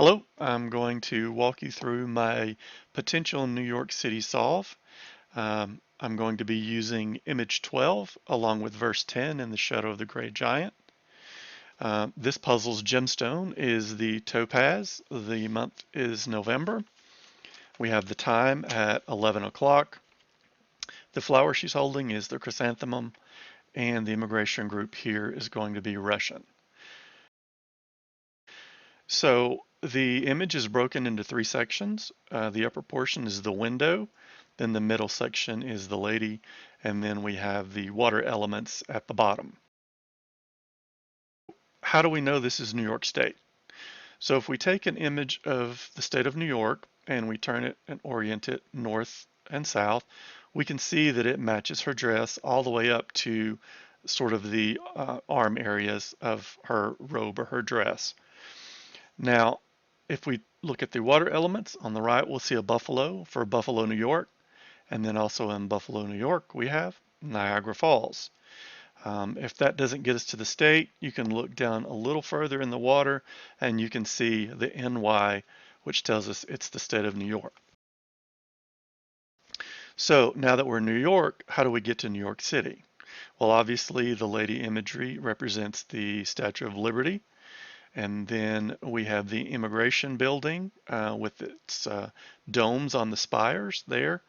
Hello, I'm going to walk you through my potential New York City solve. I'm going to be using image 12 along with verse 10 in the shadow of the gray giant. This puzzle's gemstone is the topaz. The month is November. We have the time at 11 o'clock. The flower she's holding is the chrysanthemum, and the immigration group here is going to be Russian. So the image is broken into three sections. The upper portion is the window, then the middle section is the lady, and then we have the water elements at the bottom. How do we know this is New York State? So if we take an image of the state of New York and we turn it and orient it north and south, we can see that it matches her dress all the way up to sort of the arm areas of her robe or her dress. Now, if we look at the water elements on the right, we'll see a buffalo for Buffalo, New York. And then also in Buffalo, New York, we have Niagara Falls. If that doesn't get us to the state, you can look down a little further in the water and you can see the NY, which tells us it's the state of New York. So now that we're in New York, how do we get to New York City? Well, obviously the lady imagery represents the Statue of Liberty. And then we have the immigration building with its domes on the spires there.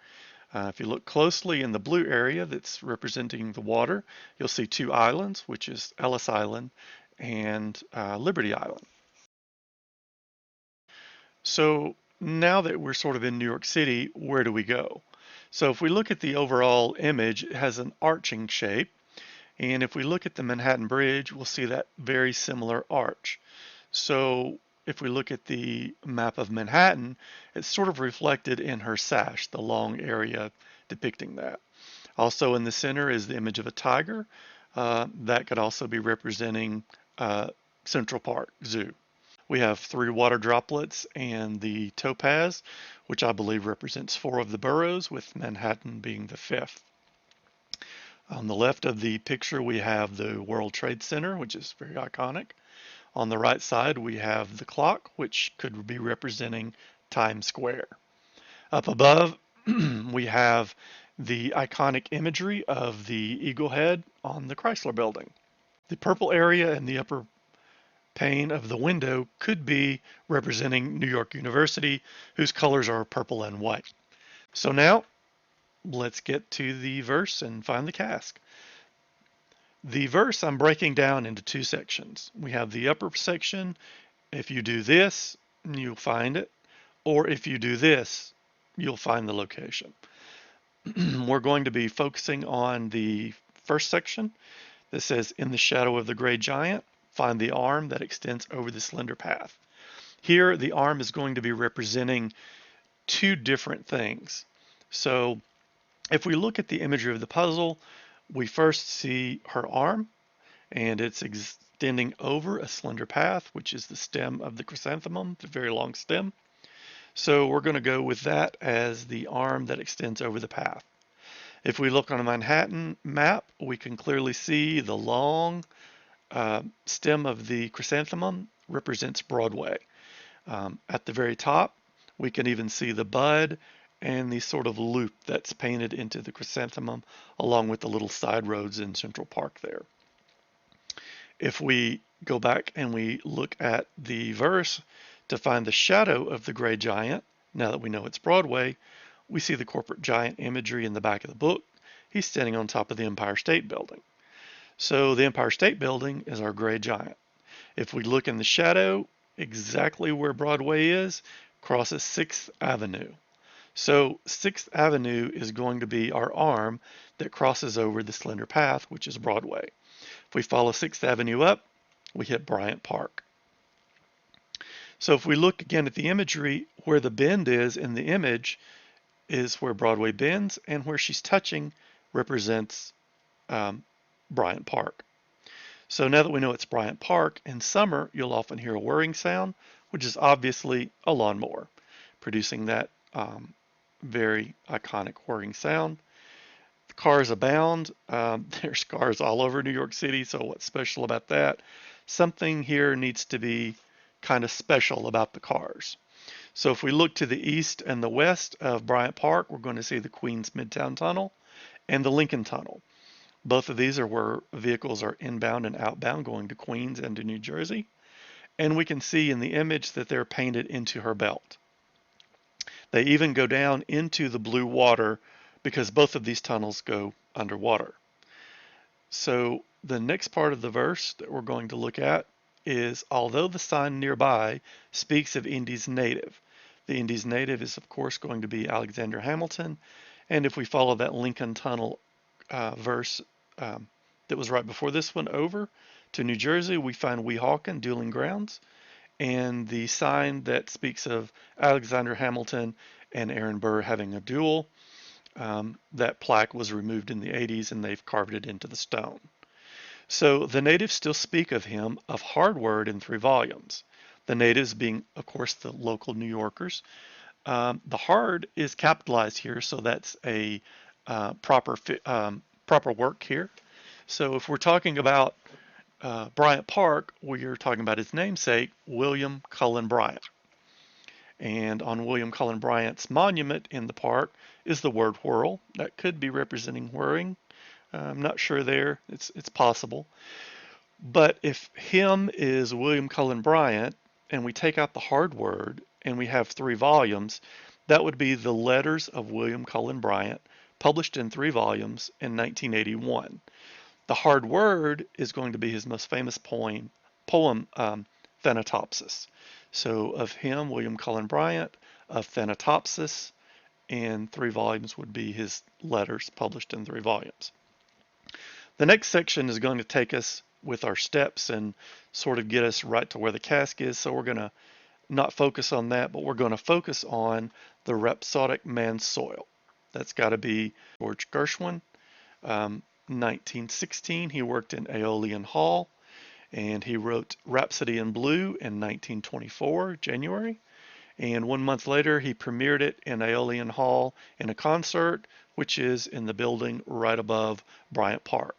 If you look closely in the blue area that's representing the water, you'll see two islands, which is Ellis Island and Liberty Island. So now that we're sort of in New York City, where do we go? So if we look at the overall image, it has an arching shape. And if we look at the Manhattan Bridge, we'll see that very similar arch. So if we look at the map of Manhattan, it's sort of reflected in her sash, the long area depicting that. Also in the center is the image of a tiger. That could also be representing Central Park Zoo. We have three water droplets and the topaz, which I believe represents four of the boroughs, with Manhattan being the fifth. On the left of the picture, we have the World Trade Center, which is very iconic. On the right side, we have the clock, which could be representing Times Square. Up above, we have the iconic imagery of the eagle head on the Chrysler Building. The purple area in the upper pane of the window could be representing New York University, whose colors are purple and white. So now, let's get to the verse and find the cask. The verse I'm breaking down into two sections. We have the upper section. If you do this, you'll find it. Or if you do this, you'll find the location. We're going to be focusing on the first section that says, in the shadow of the gray giant, find the arm that extends over the slender path. Here, the arm is going to be representing two different things. So if we look at the imagery of the puzzle, we first see her arm, and it's extending over a slender path, which is the stem of the chrysanthemum, the very long stem. So we're going to go with that as the arm that extends over the path. If we look on a Manhattan map, we can clearly see the long stem of the chrysanthemum represents Broadway. At the very top, we can even see the bud and the sort of loop that's painted into the chrysanthemum, along with the little side roads in Central Park there. If we go back and we look at the verse to find the shadow of the gray giant, now that we know it's Broadway, we see the corporate giant imagery in the back of the book. He's standing on top of the Empire State Building. So the Empire State Building is our gray giant. If we look in the shadow, exactly where Broadway is, crosses 6th Avenue. So 6th Avenue is going to be our arm that crosses over the slender path, which is Broadway. If we follow 6th Avenue up, we hit Bryant Park. So if we look again at the imagery, where the bend is in the image is where Broadway bends, and where she's touching represents Bryant Park. So now that we know it's Bryant Park, in summer you'll often hear a whirring sound, which is obviously a lawnmower, producing that very iconic whirring sound. Cars abound. There's cars all over New York City, so what's special about that? Something here needs to be kind of special about the cars. So if we look to the east and the west of Bryant Park, we're going to see the Queens Midtown Tunnel and the Lincoln Tunnel. Both of these are where vehicles are inbound and outbound going to Queens and to New Jersey. And we can see in the image that they're painted into her belt. They even go down into the blue water because both of these tunnels go underwater. So the next part of the verse that we're going to look at is, although the sign nearby speaks of Indy's native. The Indy's native is of course going to be Alexander Hamilton. And if we follow that Lincoln Tunnel verse that was right before this one over to New Jersey, we find Weehawken dueling grounds. And the sign that speaks of Alexander Hamilton and Aaron Burr having a duel, that plaque was removed in the 80s and they've carved it into the stone. So the natives still speak of him of hard word in 3 volumes. The natives being, of course, the local New Yorkers. The hard is capitalized here, so that's a proper work here. So if we're talking about Bryant Park, we are talking about his namesake, William Cullen Bryant. And on William Cullen Bryant's monument in the park is the word whirl. That could be representing whirring. I'm not sure there. It's possible. But if him is William Cullen Bryant, and we take out the hard word, and we have 3 volumes, that would be the letters of William Cullen Bryant, published in 3 volumes in 1981. The hard word is going to be his most famous poem Thanatopsis. So of him, William Cullen Bryant, of Thanatopsis, in 3 volumes would be his letters published in 3 volumes. The next section is going to take us with our steps and sort of get us right to where the cask is. So we're going to not focus on that, but we're going to focus on the Rhapsodic Man's Soil. That's got to be George Gershwin. 1916, he worked in Aeolian Hall, and he wrote Rhapsody in Blue in 1924, January. And 1 month later, he premiered it in Aeolian Hall in a concert, which is in the building right above Bryant Park.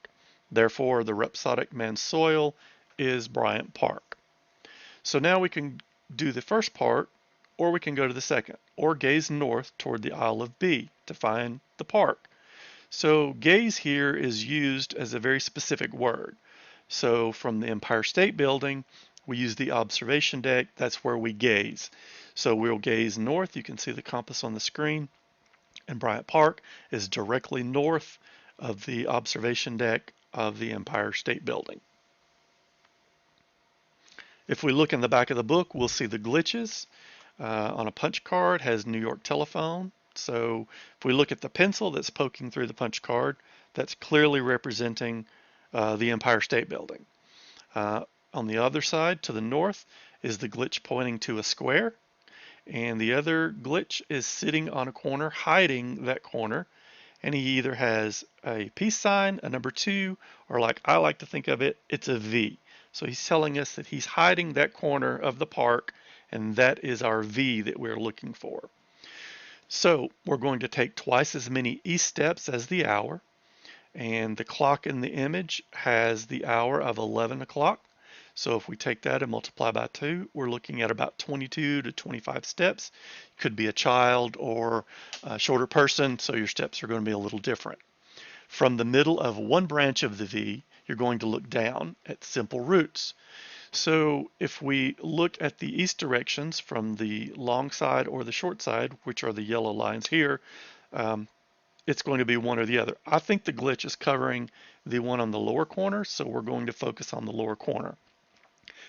Therefore, the Rhapsodic Man's Soil is Bryant Park. So now we can do the first part, or we can go to the second, or gaze north toward the Isle of B to find the park. So gaze here is used as a very specific word. So from the Empire State Building, we use the observation deck. That's where we gaze. So we'll gaze north. You can see the compass on the screen. And Bryant Park is directly north of the observation deck of the Empire State Building. If we look in the back of the book, we'll see the glitches. On a punch card has New York Telephone. So if we look at the pencil that's poking through the punch card, that's clearly representing the Empire State Building. On the other side, to the north, is the glitch pointing to a square. And the other glitch is sitting on a corner, hiding that corner. And he either has a peace sign, a number 2, or like I like to think of it, it's a V. So he's telling us that he's hiding that corner of the park, and that is our V that we're looking for. So we're going to take twice as many east steps as the hour, and the clock in the image has the hour of 11 o'clock. So if we take that and multiply by 2, we're looking at about 22 to 25 steps. Could be a child or a shorter person, so your steps are going to be a little different. From the middle of one branch of the V, you're going to look down at simple roots. So if we look at the east directions from the long side or the short side, which are the yellow lines here, it's going to be one or the other. I think the glitch is covering the one on the lower corner, so we're going to focus on the lower corner.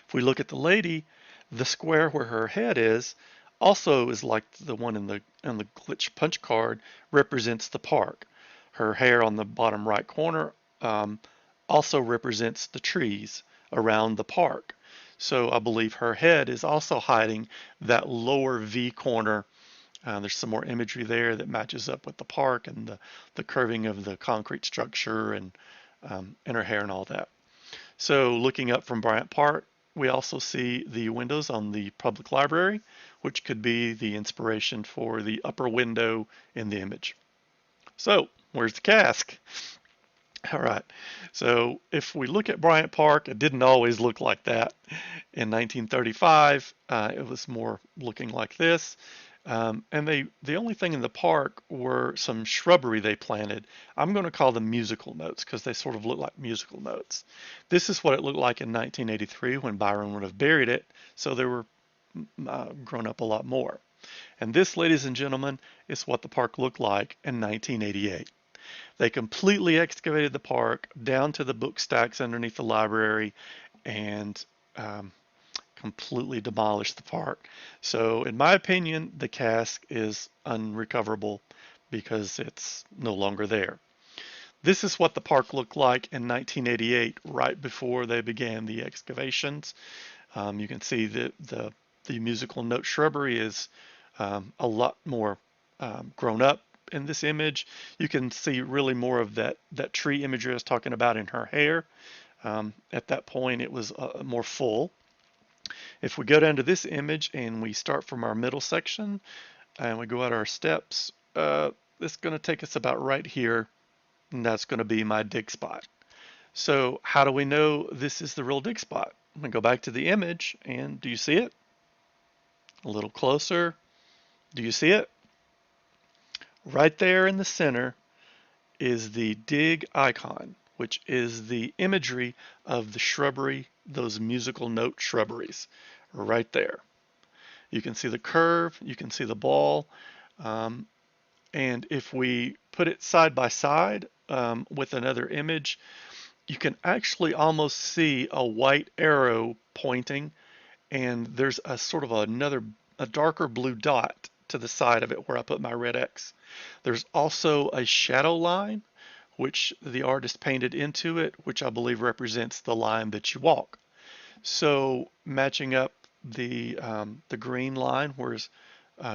If we look at the lady, the square where her head is also is like the one in the glitch punch card, represents the park. Her hair on the bottom right corner also represents the trees around the park. So I believe her head is also hiding that lower V corner. There's some more imagery there that matches up with the park and the curving of the concrete structure and her hair and all that. So looking up from Bryant Park, we also see the windows on the public library, which could be the inspiration for the upper window in the image. So where's the cask? All right. So if we look at Bryant Park, it didn't always look like that. In 1935, it was more looking like this. And the only thing in the park were some shrubbery they planted. I'm going to call them musical notes because they sort of look like musical notes. This is what it looked like in 1983 when Byron would have buried it. So they were grown up a lot more. And this, ladies and gentlemen, is what the park looked like in 1988. They completely excavated the park down to the book stacks underneath the library and um, completely demolished the park. So, in my opinion, the cask is unrecoverable because it's no longer there. This is what the park looked like in 1988, right before they began the excavations. You can see that the musical note shrubbery is a lot more grown up in this image. You can see really more of that tree imagery I was talking about in her hair. At that point, it was more full. If we go down to this image and we start from our middle section and we go out our steps, it's going to take us about right here, and that's going to be my dig spot. So how do we know this is the real dig spot? I'm going to go back to the image, and do you see it? A little closer. Do you see it? Right there in the center is the dig icon, which is the imagery of the shrubbery, those musical note shrubberies, right there. You can see the curve, you can see the ball, um, and if we put it side by side with another image, you can actually almost see a white arrow pointing, and there's a sort of a darker blue dot to the side of it where I put my red X. There's also a shadow line which the artist painted into it, which I believe represents the line that you walk. So matching up the green line, whereas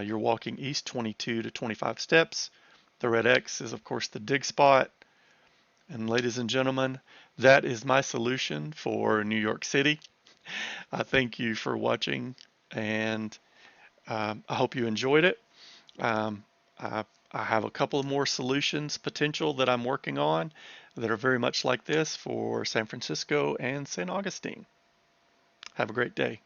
you're walking east 22 to 25 steps. The red X is of course the dig spot. And ladies and gentlemen, that is my solution for New York City. I thank you for watching, and I hope you enjoyed it. Um, I, I have a couple of more solutions potential that I'm working on that are very much like this for San Francisco and St. Augustine. Have a great day.